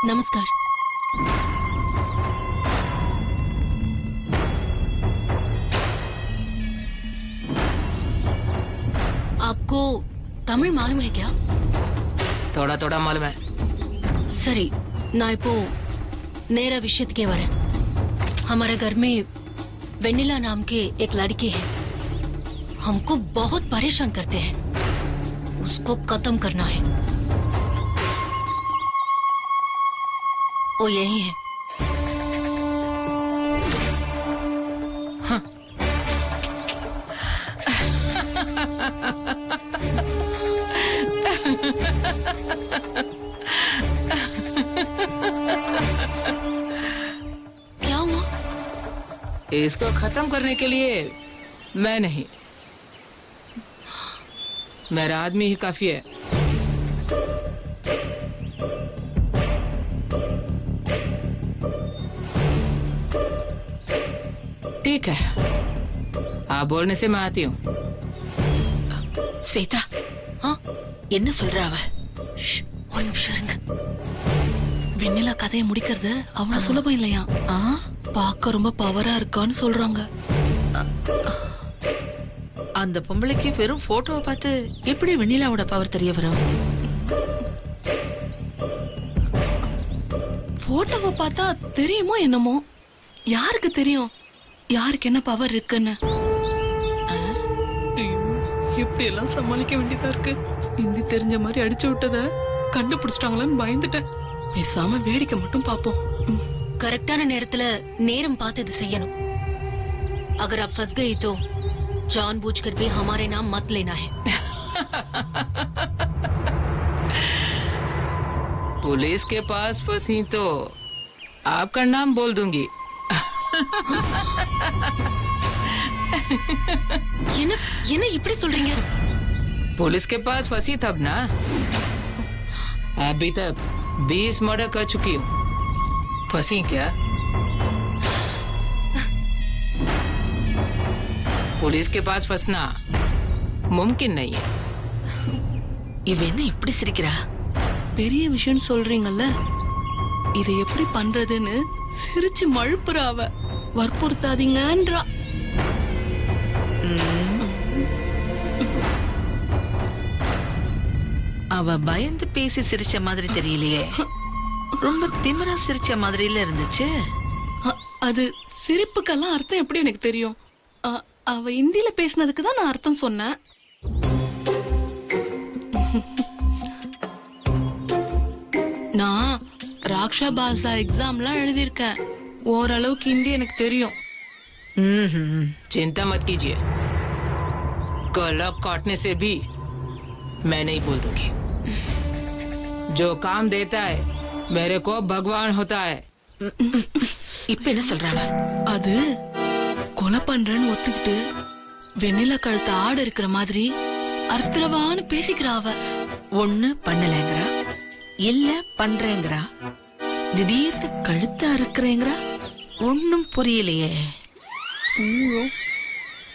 नमस्कार। आपको तमिल मालूम है क्या? थोड़ा थोड़ा मालूम है। सरी நான் இப்போ நேரா விஷயத்துக்கே வரேன்। हमारे घर में वेनिला नाम के एक लड़की है, हमको बहुत परेशान करते हैं, उसको खत्म करना है। वो यही है। हाँ। क्या हुआ? इसको खत्म करने के लिए मैं नहीं, मेरा आदमी ही काफी है। ठीक है, आप बोलने से मैं आती हूँ। ஸ்வேதா, हाँ? என்ன சொல்ற அவ? ஒரு நிமிஷம் இருங்க। வெண்ணிலா கதையை முடிக்கிறது அவ்வளவு சுலபம் இல்லையா? பார்க்க ரொம்ப பவரா இருக்கான்னு சொல்றாங்க. அந்த பொம்பளைக்கு வெறும் போட்டோவை பார்த்து எப்படி வெண்ணிலாவோட பவர் தெரிய வரும்? போட்டோவை பார்த்தா தெரியுமோ என்னமோ? யாருக்கு தெரியும் யாருக்கு என்ன பவர் இருக்குன்னு? எப்படி எல்லாம் சமாளிக்க வேண்டியதா இருக்கு. ஹிந்தி தெரிஞ்ச மாதிரி அடிச்சு விட்டத கண்டுபிடிச்சிட்டாங்களான்னு பயந்துட்டேன். பேசாம வேடிக்கை மட்டும் பாப்போம். கரெக்டான நேரத்துல நேரம் பார்த்து இது செய்யணும்। अगर आप फंस गई तो जानबूझकर भी हमारे नाम मत लेना है। पुलिस के पास फंसी तो आपका नाम बोल दूंगी। என்ன என்ன இப்படி சொல்றீங்க? पुलिस के पास फंसी तब ना, अभी तक 20 मर्डर कर चुकी हूँ। फंसी क्या? पुलिस के पास फंसना मुमकिन नहीं है। இவ என்ன இப்படி சிரிக்கிறா? பெரிய விஷயம் சொல்றீங்கல்ல, இதை எப்படி பண்றதுன்னு சிரிச்சு மழுப்புறா அவ. வற்புறுத்தாதீங்கன்றா. அவ பயந்து பேசி சிரிச்ச மாதிரி தெரியலையே, ரொம்ப திமிரா சிரிச்ச மாதிரில இருந்துச்சு. அது சிரிப்புக்கெல்லாம் அர்த்தம் எப்படி எனக்கு தெரியும்? அவ இந்தியில பேசினதுக்கு தான் நான் அர்த்தம் சொன்னேன். நான் ராக்ஷா பாஷா எக்ஸாம்லாம் எழுதியிருக்கேன், ஓரளவுக்கு ஹிந்தி எனக்கு தெரியும். चिंता मत कीजिए, गला काटने से भी मैं नहीं बोल दूंगी। जो काम देता है मेरे को भगवान होता है। இப்ப என்ன சொல்றாங்க? அது கொலை பண்றேன்னு ஒத்துக்கிட்டு வெண்ணிலா கழுத்து ஆடு இருக்கிற மாதிரி அர்த்தவான்னு பேசிக்கிறா அவ. ஒண்ணு பண்ணலங்கறா, இல்ல பண்றேங்கறா, திடீர்னு கழுத்து அறுக்கறேங்கறா. ஒண்ணும் புரியலையே.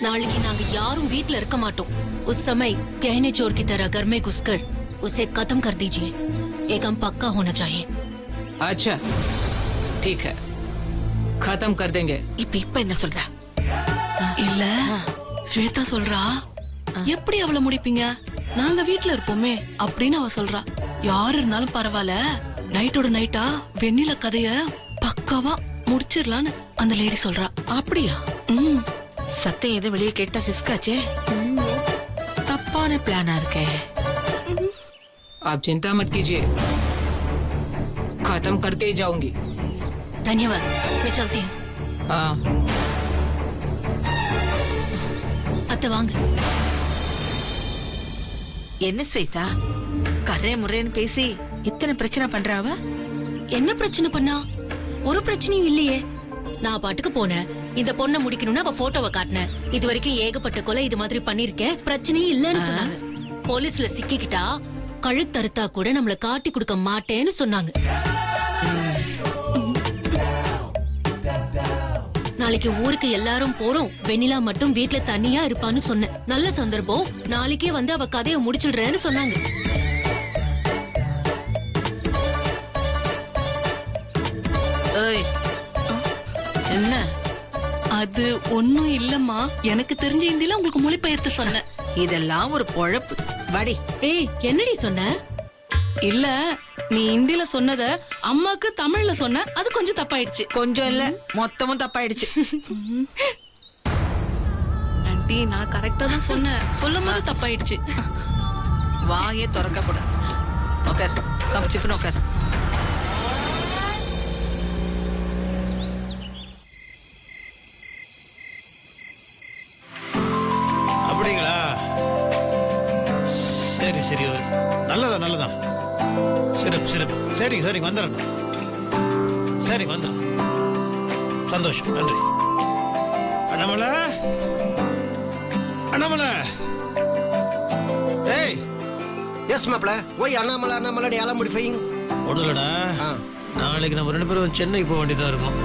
नालिकी नांगे यारूं वीटल இருக்க மாட்டோம்। उस समय कहने चोर की तरह घर में घुसकर उसे खत्म कर दीजिए। ये काम पक्का होना चाहिए। अच्छा ठीक है, खत्म कर देंगे। இப்ப என்ன சொல்றா? இல்ல ஸ்வேதா சொல்றா, எப்படி அவளை முடிப்பீங்க? நாங்க வீட்டுல இருப்போமே அப்படின்னு அவ சொல்றா. யாரு இருந்தாலும் பரவாயில்ல, நைட்டோட நைட்டா வெண்ணிலா கதைய பக்காவா முடிச்சிடலான்னு அந்த லேடி சொல்றா. அப்படியா? சத்தம் எது வெளியே கேட்டா ரிஸ்க் ஆச்சே. தப்பான பிளானா இருக்கே. आप चिंता मत कीजिए, खत्म करके ही जाऊंगी। धन्यवाद, मैं चलती हूँ। हाँ अत्ते वांग। என்ன ஸ்வேதா, கரே முறைன்னு பேசி இத்தனை பிரச்சனை பண்றாவ? என்ன பிரச்சனை பண்ணா? ஒரு பிரச்சனையும் இல்லையே। நான் பாட்டுக்கு போனேன், இந்த பொண்ணை முடிக்கணும்னு அவ போட்டோவை காட்டினேன். இது வரைக்கும் ஏகப்பட்ட கொலை இது மாதிரி பண்ணிருக்கேன், பிரச்சனையும் இல்லன்னு சொன்னாங்க। போலீஸ்ல சிக்கிக்கிட்டா கழுத்தறுத்தா கூட நம்மள காட்டி கொடுக்க மாட்டேன்னு சொன்னாங்க। நாளைக்கு ஊருக்கு எல்லாரும் போறோம், வெண்ணிலா மட்டும் வீட்ல தனியா இருப்பான்னு சொன்னேன். நல்ல சந்தர்ப்பம், நாளைக்கே வந்து அவ கதையை முடிச்சிடுறேன்னு சொன்னாங்க. ஏய் என்ன அது ஒண்ணும் இல்லம்மா, எனக்கு தெரிஞ்ச இந்தியில உங்களுக்கு மொழிபெயர்த்து சொன்னேன். இதெல்லாம் ஒரு பொழப்பு. வாடி. ஏய் என்னடி சொன்ன? இல்ல, நீ இந்தியில சொன்னத அம்மாக்கு தமிழ்ல சொன்ன, அது கொஞ்சம் தப்பாயிடுச்சு. கொஞ்சம் இல்ல, மொத்தமும் தப்பாயிடுச்சு. ஆண்டி, நான் கரெக்டா தான் சொன்னேன், சொல்லும் போது தப்பாயிடுச்சு. வாயே திறக்க கூடாது. உட்கார், கப்சிப்புன்னு உட்கார். அப்படிங்களா? சரி சரி, நல்லதான் நல்லதான். சிறப்பு சிறப்பு. சரிங்க சரிங்க, வந்துடுறேன். சரிங்க, வந்துடுறேன். சந்தோஷம், நன்றி. அண்ணாமலை, அண்ணாமலை. ஏய், எஸ் மாப்ள. ஒய் அண்ணாமலை அண்ணாமலை நீ எல்லாம் முடிஃபைங். ஒன்றும் இல்லைடா, நாளைக்கு நம்ம 2 பேரும் சென்னைக்கு போக வேண்டியதாக இருக்கும்.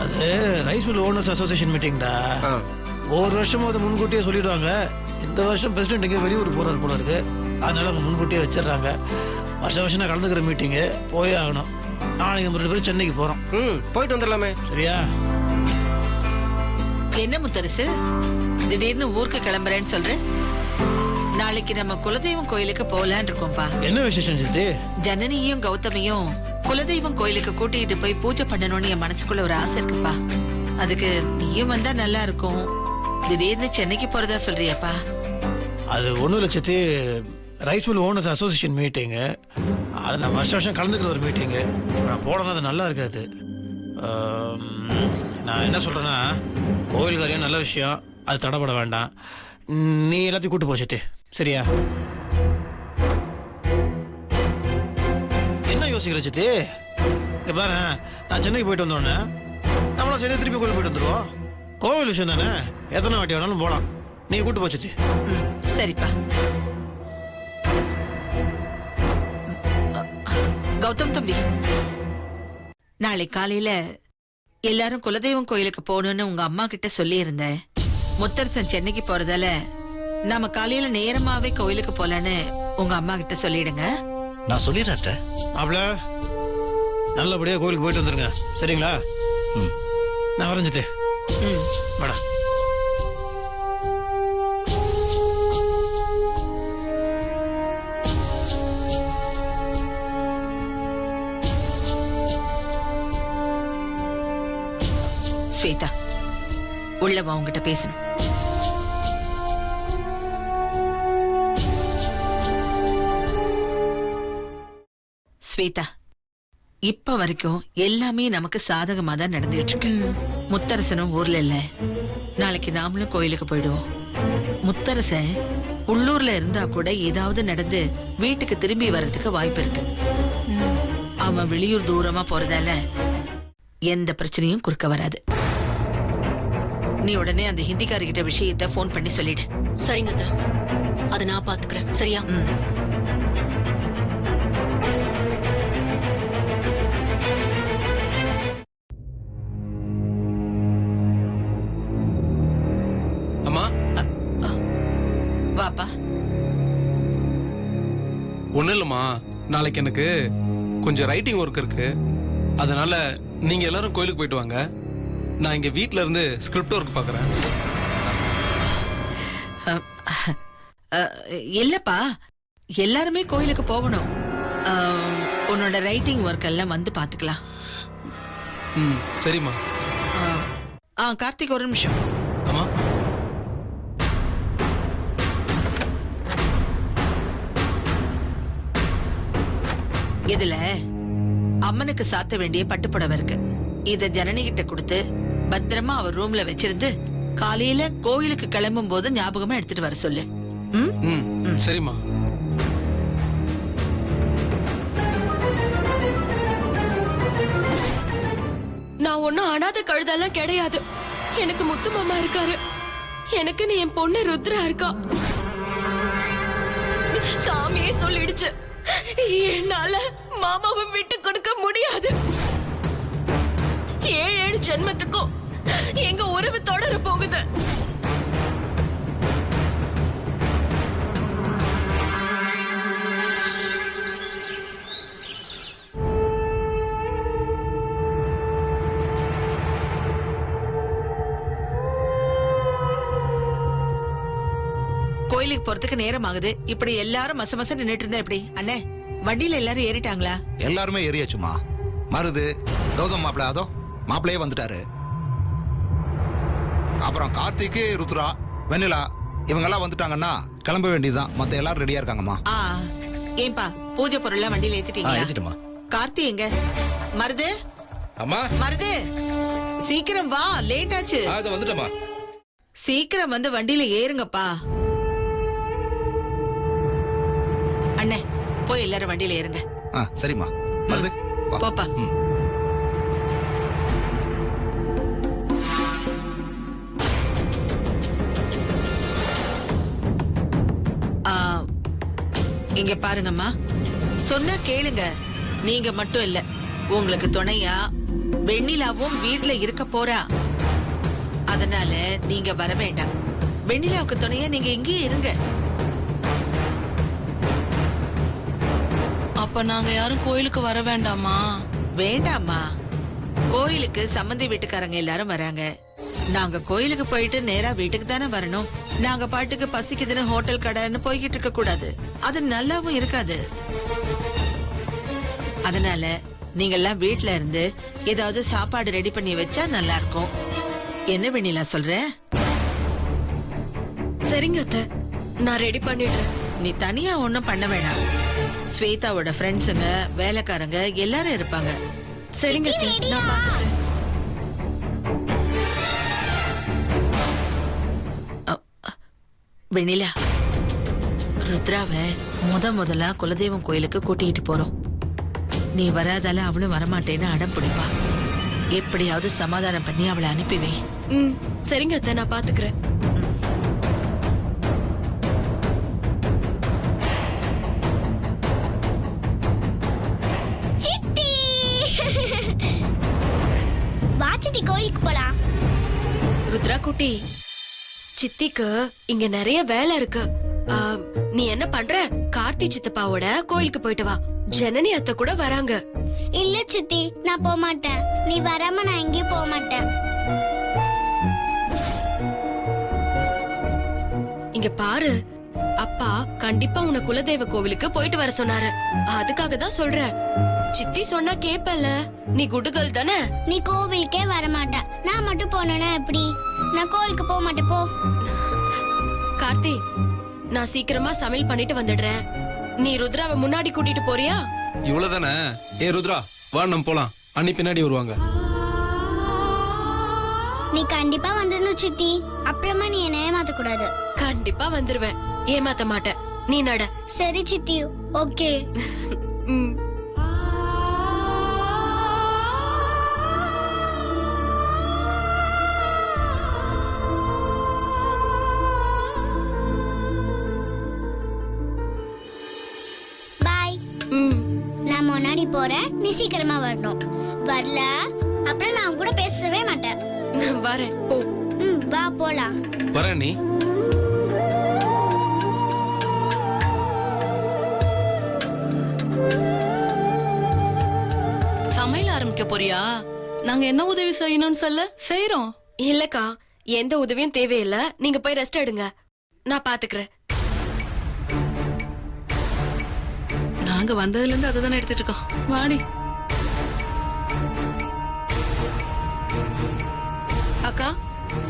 அது ரைஸ் மில் ஓனர்ஸ் அசோசியேஷன் மீட்டிங்டா. ஒவ்வொரு வருஷமும் அதை முன்கூட்டியே சொல்லிடுவாங்க. இந்த வருஷம் பிரசிடென்ட் எங்கேயும் வெளியூர் போகிறாரு போல இருக்கு. அதனால அவங்க முன்கூட்டியே வச்சிடுறாங்க. வருஷம் நான் கலந்துக்கிற மீட்டிங்கு போயே ஆகணும். நாளைக்கு நம்ம 2 பேரும் சென்னைக்கு போகிறோம். போயிட்டு வந்துடலாமே. சரியா? என்ன முத்தரசு, திடீர்னு ஊருக்கு கிளம்புறேன்னு சொல்றேன்? நாளைக்கு நம்ம குலதெய்வம் கோயிலுக்கு போகலான் இருக்கோம்ப்பா. என்ன விசேஷம் சித்தி? ஜனனியும் கௌதமியும் குலதெய்வம் கோயிலுக்கு கூட்டிட்டு போய் பூஜை பண்ணணும்னு என் மனசுக்குள்ள ஒரு ஆசை இருக்குப்பா. அதுக்கு நீயும் வந்தா நல்லா இருக்கும். திடீர்னு சென்னைக்கு போறதா சொல்றியாப்பா? அது ஒன்றும் இல்லை சித்தி, ரைஸ் மில் ஓனர்ஸ் அசோசியேஷன் மீட்டிங்கு. அது நான் வருஷம் கலந்துக்கிற ஒரு மீட்டிங்கு. இப்போ நான் போனோன்னா அது நல்லா இருக்காது. நான் என்ன சொல்கிறேன்னா, கோவில் காரியம் நல்ல விஷயம், அது தடைப்பட வேண்டாம். நீ எல்லாத்தையும் கூட்டு போ சித்தி, சரியா? என்ன யோசிக்கிற சித்தி? இங்கே பாரு, நான் சென்னைக்கு போயிட்டு வந்தோடனே நம்மளாம் சேர்ந்து திருப்பி கோவில் போயிட்டு வந்துடுவோம். கோவில் விஷயம் தானே, எத்தனை வாட்டி வேணாலும் போகலாம். நீ கூட்டு போ சித்தி. சரிப்பா. கௌதம் தம்பி, நாளை காலையில எல்லாரும் குலதெய்வம் கோயிலுக்கு போகணும்னு உங்க அம்மா கிட்ட சொல்லி இருந்தேன். முத்தரசன் சென்னைக்கு போறதால நாம காலையில நேரமாவே கோயிலுக்கு போலான்னு உங்க அம்மா கிட்ட சொல்லிடுங்க. நான் சொல்லிடுறேன். மாப்பிள, நல்லபடியா கோயிலுக்கு போயிட்டு வந்துருங்க, சரிங்களா? நான் வரைஞ்சிட்டு மேடம். ஸ்வேதா, உள்ளவா உங்ககிட்ட பேசணும். ஸ்வேதா, இப்ப வரைக்கும் எல்லாமே நமக்கு சாதகமா தான் நடந்துட்டு இருக்கு. முத்தரசனும் ஊர்ல இல்ல. நாளைக்கு நாமளும் கோயிலுக்கு போயிடுவோம். முத்தரசன் உள்ளூர்ல இருந்தா கூட ஏதாவது நடந்து வீட்டுக்கு திரும்பி வர்றதுக்கு வாய்ப்பு இருக்கு. அவன் வெளியூர் தூரமா போறதால எந்த பிரச்சனையும் குறுக்க வராது. நீ உடனே அந்த ஹிந்திக்காரிகிட்ட விஷயத்தை போன் பண்ணி சொல்லிடு. சரிங்க அத்தை, அதை நான் பாத்துக்கிறேன், சரியா? அம்மா, வாப்பா. ஒன்றும் இல்லைம்மா, நாளைக்கு எனக்கு கொஞ்சம் ரைட்டிங் ஒர்க் இருக்கு. அதனால நீங்க எல்லாரும் கோயிலுக்கு போயிட்டு வாங்க. நான் இங்க வீட்ல இருந்து ஸ்கிரிப்ட் ஒர்க் பார்க்கறேன். இல்லப்பா, எல்லாருமே கோயிலுக்கு போகணும். உன்னோட ரைட்டிங் ஒர்க் எல்லாம் வந்து பாத்துக்கலாம். சரிம்மா. கார்த்திக், ஒரு நிமிஷம். அம்மா, இதுல அம்மனுக்கு சாத்த வேண்டிய பட்டுப்புடவை இருக்கு. இத ஜனனி கிட்ட கொடுத்து பத்திரமா அவர் ரூம்ல வச்சிருந்து காலையில கோயிலுக்கு கிளம்பும் போது ஞாபகமா எடுத்துட்டு வர சொல்லு. சரிம்மா. நான் ஒன்னும் அனாதை கழுதெல்லாம் கிடையாது. எனக்கு முத்து மாமா இருக்காரு. எனக்கு நீ என் பொண்ணு ருத்ரா இருக்கா. சாமியே சொல்லிடுச்சு, என்னால மாமாவை விட்டு கொடுக்க முடியாது. 7 ஜென்மத்துக்கும் எங்க உறவு தொடர போகுது. கோயிலுக்கு போறதுக்கு நேரம் ஆகுது. இப்படி எல்லாரும் மச மச நின்னுட்டு இருந்தா எப்படி? அண்ணே, வண்டியில எல்லாரும் ஏறிட்டாங்களா? எல்லாருமே ஏறியாச்சுமா. மருது, கௌதம் மாப்பிள்ள, அதோ மாப்பிள்ளையே வந்துட்டாரு. அப்புறம் கார்த்திக்கு, ருத்ரா, வெண்ணிலா இவங்கெல்லாம் வந்துட்டாங்கன்னா கிளம்ப வேண்டியதுதான். மத்த எல்லாரும் ரெடியா இருக்காங்கம்மா. ஏன்பா பூஜை பொருள்லாம் வண்டியில ஏத்திட்டீங்களா? ஏத்திட்டமா. கார்த்தி எங்க? மருது, அம்மா மருது, சீக்கிரம் வா, லேட் ஆச்சு. இத வந்துட்டமா. சீக்கிரம் வந்து வண்டியில ஏறுங்கப்பா. அண்ணே, போய் எல்லாரும் வண்டியில ஏறுங்க. சரிம்மா. மருது வா. போப்பா. இங்க பாருங்கம்மா, சொன்னா கேளுங்க. நீங்க மட்டும் இல்ல, உங்களுக்கு துணையா வெண்ணிலாவும் வீட்ல இருக்க போறா. அதனால நீங்க வர வேண்டாம். வெண்ணிலாவுக்கு துணையா நீங்க இங்கேயே இருங்க. அப்ப நாங்க யாரும் கோயிலுக்கு வர வேண்டாமா? வேண்டாம்மா, கோயிலுக்கு சம்பந்தி வீட்டுக்காரங்க எல்லாரும் வராங்க. நாங்க கோயிலுக்கு போயிட்டு நேரா வீட்டுக்கு தானே வரணும். நாங்க பாட்டுக்கு பசிக்குதுன்னு ஹோட்டல் கடைன்னு போய்கிட்டு இருக்க கூடாது. அது நல்லாவும் இருக்காது. அதனால நீங்க எல்லாம் வீட்ல இருந்து ஏதாவது சாப்பாடு ரெடி பண்ணி வச்சா நல்லா இருக்கும். என்ன வெண்ணிலா சொல்ற? சரிங்க அத்தை, நான் ரெடி பண்ணிடுறேன். நீ தனியா ஒண்ணும் பண்ண வேணாம். ஸ்வேதாவோட ஃப்ரெண்ட்ஸுங்க, வேலைக்காரங்க எல்லாரும் இருப்பாங்க. சரிங்க அத்தை, நான் பாத்துக்கிறேன். வெண்ணிலா, ருத்ராவை முதலா குலதெய்வம் கோயிலுக்கு கூட்டிட்டு போறோம். நீ வராதால அவளும் வரமாட்டேன்னு அடம் பிடிப்பா. எப்படியாவது சமாதானம் பண்ணி அவளை அனுப்பி வை. சரிங்க அத்தை, நான் பாத்துக்கிறேன். வாச்சிட்டி கோயிலுக்கு போலாம். ருத்ரா குட்டி, சித்திக்கு இங்க நிறைய வேலை இருக்கு. நீ என்ன பண்ற? கார்த்தி சித்தப்பாவோட கோயிலுக்கு போயிட்டு வா. ஜனனி அத்தை கூட வராங்க. இல்ல சித்தி, நான் போக மாட்டேன். நீ வராம நான் எங்கேயும் போக மாட்டேன். இங்க பாரு, அப்பா கண்டிப்பா உன்னை குலதெய்வ கோவிலுக்கு போயிட்டு வர சொன்னாரு. அதுக்காக தான் சொல்றேன். சித்தி சொன்னா கேப்பல. நீ குடுகல் தானே? நீ கோவிலுக்கே வர மாட்ட. நான் மட்டும் போனேன்னா எப்படி? நான் கோவிலுக்கு போக மாட்டேன். போ. கார்த்தி, நான் சீக்கிரமா சமையல் பண்ணிட்டு வந்துடுறேன். நீ ருத்ராவை முன்னாடி கூட்டிட்டு போறியா? இவ்வளவுதானே? ஏ ருத்ரா, வா நம்ம போலாம். அண்ணி பின்னாடி வருவாங்க. நீ கண்டிப்பா வந்துடணும் சித்தி. அப்புறமா நீ என்ன ஏமாத்த கூடாது. கண்டிப்பா வந்துருவேன், ஏமாத்த மாட்டேன். நீ நட. சரி சித்தி, ஓகே. பாய். நான் முன்னாடி போறேன், நீ சீக்கிரமா வரணும். வரல அப்புறம் நான் கூட பேசவே மாட்டேன். வரேன், போ. வா போலாம். வரேன் நீ. சமையல் ஆரம்பிக்க போறியா? நாங்க என்ன உதவி செய்யணும்னு சொல்ல செய்யறோம். இல்லக்கா, எந்த உதவியும் தேவையில்லை. நீங்க போய் ரெஸ்ட் எடுங்க, நான் பாத்துக்கிறேன். நாங்க வந்ததுல இருந்து அதுதானே எடுத்துட்டு இருக்கோம். வாடி. அக்கா,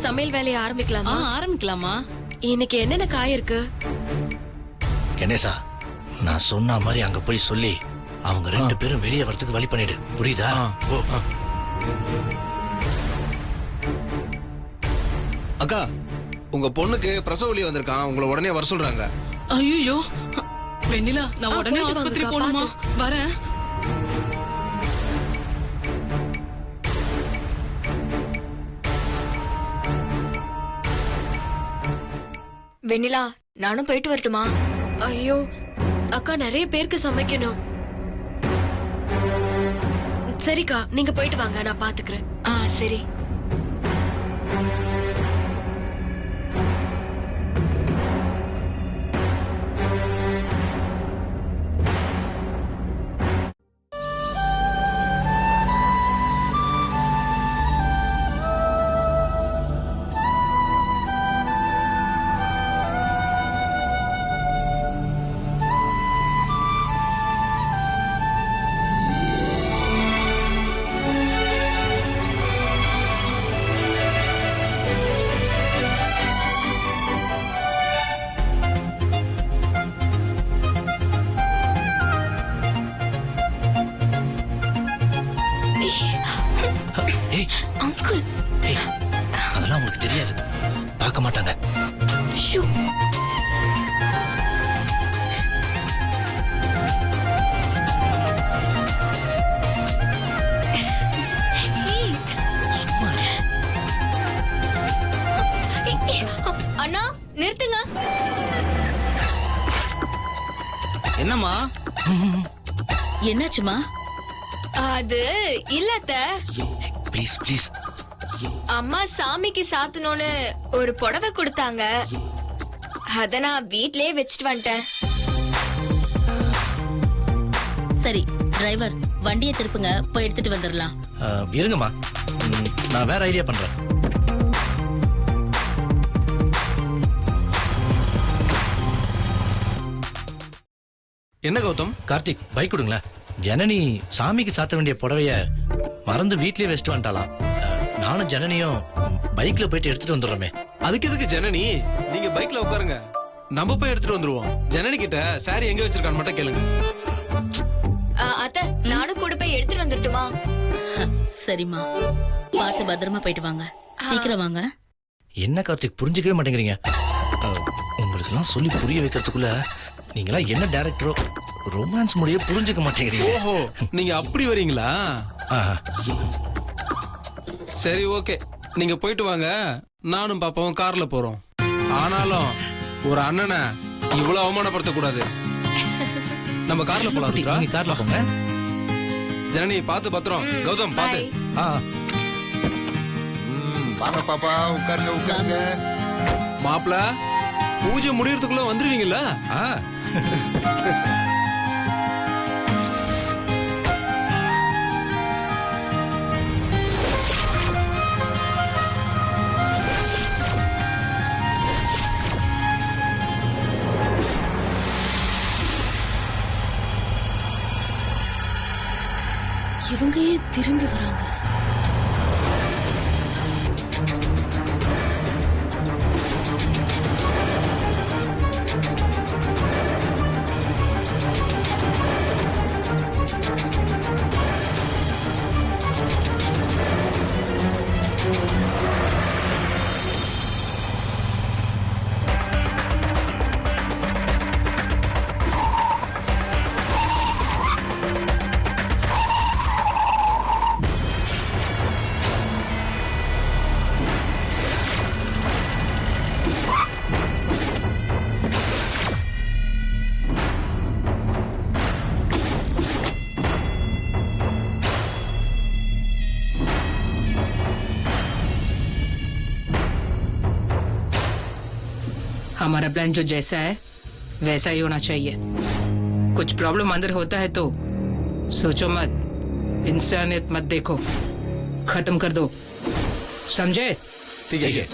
சமையல் வேலையை ஆரம்பிக்கலாமா? ஆரம்பிக்கலாமா? இன்னைக்கு என்னென்ன காய் இருக்கு? கணேசா, நான் சொன்ன மாதிரி அங்க போய் சொல்லி அவங்க 2 பேரும் வெளியே வரதுக்கு வழி பண்ணிடு. புரியுதா? ஓ. அக்கா, உங்க பொண்ணுக்கு பிரசவ வலி வந்திருக்கான். உங்களை உடனே வர சொல்றாங்க. ஐயோ வெண்ணிலா, நான் உடனே போயிட்டு ஆஸ்பத்திரி வாங்கக்கா, போகணுமா? வரேன். வெண்ணிலா, நானும் போயிட்டு வரட்டுமா? ஐயோ அக்கா, நிறைய பேருக்கு சமைக்கணும். சரிக்கா, நீங்க போயிட்டு வாங்க, நான் பாத்துக்கிறேன். சரி. பார்க்க மாட்டாங்க. ஷூ. அண்ணா நிறுத்துங்க. என்னம்மா? என்னாச்சுமா? அது இல்லத்த, ப்ளீஸ் ப்ளீஸ். அம்மா சாமிக்கு சாத்தணும்னு ஒரு புடவை கொடுத்தாங்க, அத நான் வீட்லயே வச்சுட்டு வந்துட்டேன். சரி டிரைவர், வண்டியை திருப்புங்க, போய் எடுத்துட்டு வந்துடலாம். இருங்கம்மா, நான் வேற ஐடியா பண்றேன். என்ன கௌதம்? கார்த்திக், பைக் கொடுங்களேன். ஜனனி சாமிக்கு சாத்த வேண்டிய புடவைய மறந்து வீட்லயே வச்சுட்டு வந்துட்டாலாம். நானும் ஜனனியும் பைக்ல போயிட்டு எடுத்துட்டு வந்துடுறோமே. அதுக்கு எதுக்கு ஜனனி? நீங்க பைக்ல உட்காருங்க, நம்ம போய் எடுத்துட்டு வந்துருவோம். ஜனனி கிட்ட சாரி எங்க வச்சிருக்கான்னு மட்டும் கேளுங்க. அத்த, நானும் கூட போய் எடுத்துட்டு வந்துட்டுமா? சரிம்மா, பார்த்து பத்திரமா போயிட்டு வாங்க. சீக்கிரம் வாங்க. என்ன கார்த்திக், புரிஞ்சுக்கவே மாட்டேங்கிறீங்க? உங்களுக்கு எல்லாம் சொல்லி புரிய வைக்கிறதுக்குள்ள நீங்களா என்ன டைரக்டரோ, ரொமான்ஸ் முடிய புரிஞ்சுக்க மாட்டேங்கிறீங்க. ஓஹோ, நீங்க அப்படி வரீங்களா? சரி ஓகே, நீங்க போயிட்டு வாங்க, நானும் பாப்பாவும் கார்ல போறோம். ஆனாலும் ஒரு அண்ணனை இவ்வளவு அவமானப்படுத்த கூடாது. நம்ம கார்ல போலாம். நீங்க கார்ல போங்க. ஜனனி பார்த்து பத்திரம். கௌதம் பார்த்து. வாங்க பாப்பா, உட்காருங்க உட்காருங்க. மாப்பிள, பூஜை முடியறதுக்குள்ள வந்துருவீங்களா? இவங்க ஏன் திரும்பி வராங்க? हमारा प्लान जो जैसा है वैसा ही होना चाहिए. कुछ प्रॉब्लम अंदर होता है तो सोचो मत, इंसानियत मत देखो, खत्म कर दो. समझे? ठीक है.